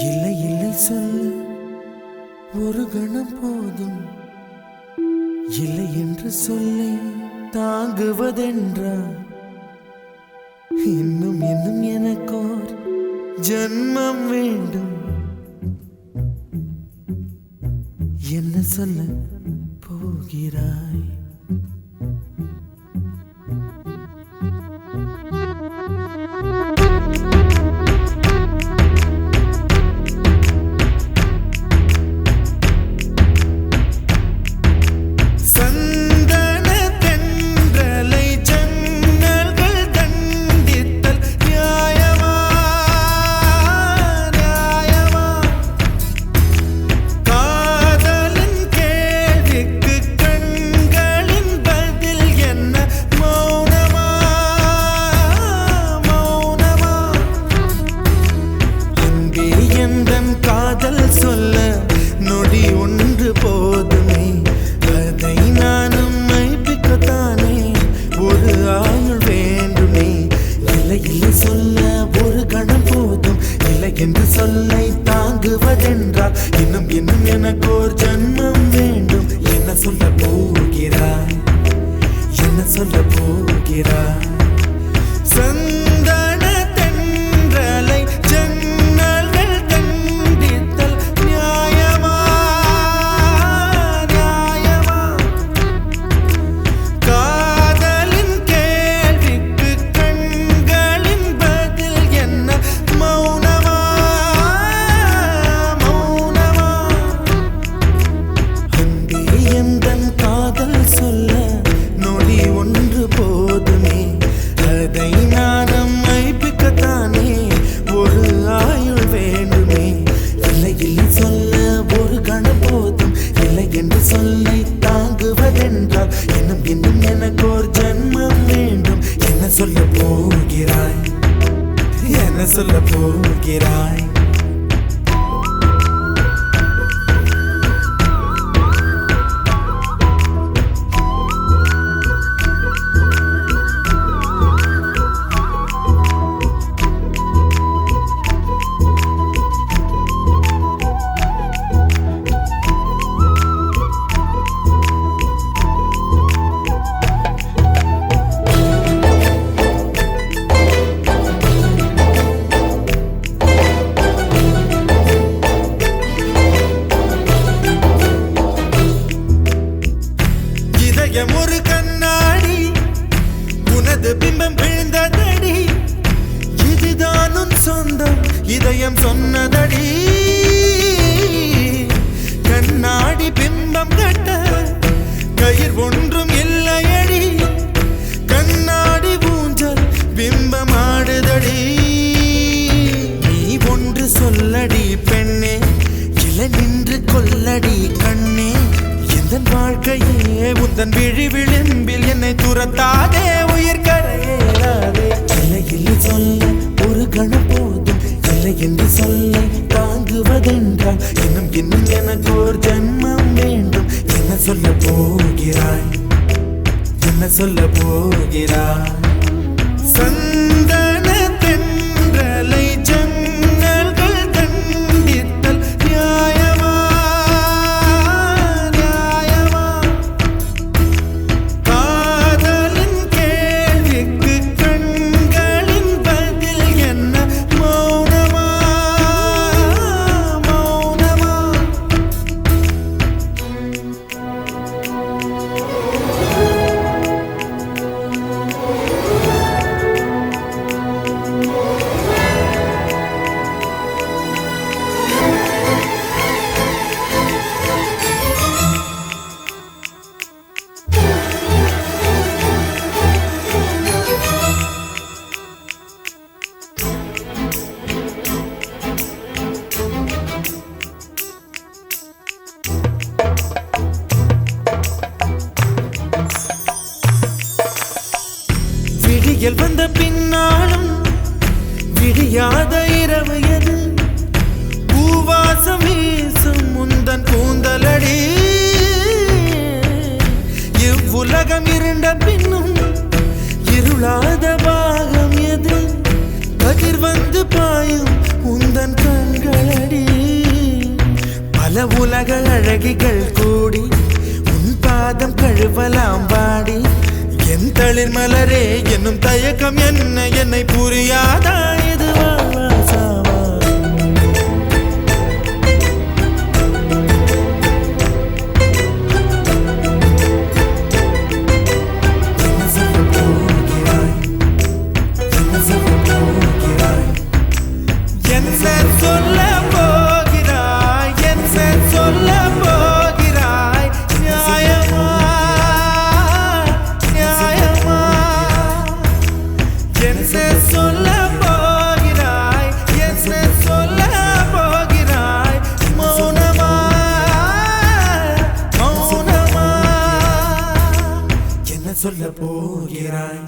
இல்லை இல்லை சொல்ல ஒரு கணம் போதும், இல்லை என்று சொல்லை தாங்குவதென்றா? இன்னும் இன்னும் எனக்கோர் ஜன்மம் வேண்டும். என்ன சொல்ல போகிறாய்? சொல்ல நொடி ஒன்று போதுமே, அதை நானும் மைப்பிக்கத்தானே ஒரு ஆயுள் வேண்டுமே. இல்லை இல்லை சொல்ல ஒரு கணம் போதும், இல்லை என்று சொல்லை தாங்குவதென்றால் இன்னும் இன்னும் எனக்கு ஒரு ஜன்மம் வேண்டும். என்ன சொல்ல போகிறாய்? என்ன சொல்ல போகிறாய்? சொல்லை தாங்குவதென்றால் இன்னும் இன்னும் எனக்கு ஒரு ஜன்மம் வேண்டும். என்ன சொல்ல போகிறாய்? என்ன சொல்ல போகிறாய்? ஒரு கண்ணாடி உனது பிம்பம் விழுந்ததடி, இதுதான் உன் சொந்தம் இதயம் சொன்னதடி. கண்ணாடி பிம்பம் கட்ட கயிர் ஒன்றும் இல்லையடி, கண்ணாடி ஊஞ்சல் பிம்பம் ஆடுதடி. நீ ஒன்று சொல்லடி பெண்ணே, இலை நின்று கொல்லடி கண்ணே. எந்தன் வாழ்க்கையே உந்தன் விழி விளிம்பில் என்னை துரத்தாதே, உயிர் கரையேறாதே. இல்லை இல்லை சொல்ல ஒரு கணம் போதும், இல்லை என்று சொல்ல தாங்குவதென்றால் இன்னும் இன்னும் எனக்கு ஒரு ஜன்மம் வேண்டும். என்ன சொல்ல போகிறாய்? என்ன சொல்ல போகிறாய்? சந்தன தென்றலை ஜன்னல்கள் தண்டித்தல் நியாயமா? விடியல் வந்த பின்னாலும் விடியாத இரவு எது? பூவாசம் வீசும் முந்தன் கூந்தலடி. இவ்வுலகம் இருண்ட பின்னும் இருளாத பாகம் எது? கதிர் வந்து பாயும் உந்தன் கண்களடி. அழகிகள் கூடி உன் பாதம் கழுவலாம் வாடி என் தளிர் மலரே என்னும் தயக்கம் என்ன என்னை புரியாதா இதுவா சாவா சொல்ல போகிறாய் என்ன சொல்ல போகிறாய் நியாயமா நியாயமா என்ன சொல்ல போகிறாய் என்ன சொல்ல போகிறாய் மௌனமா மௌனமா என்ன சொல்ல போகிறாய்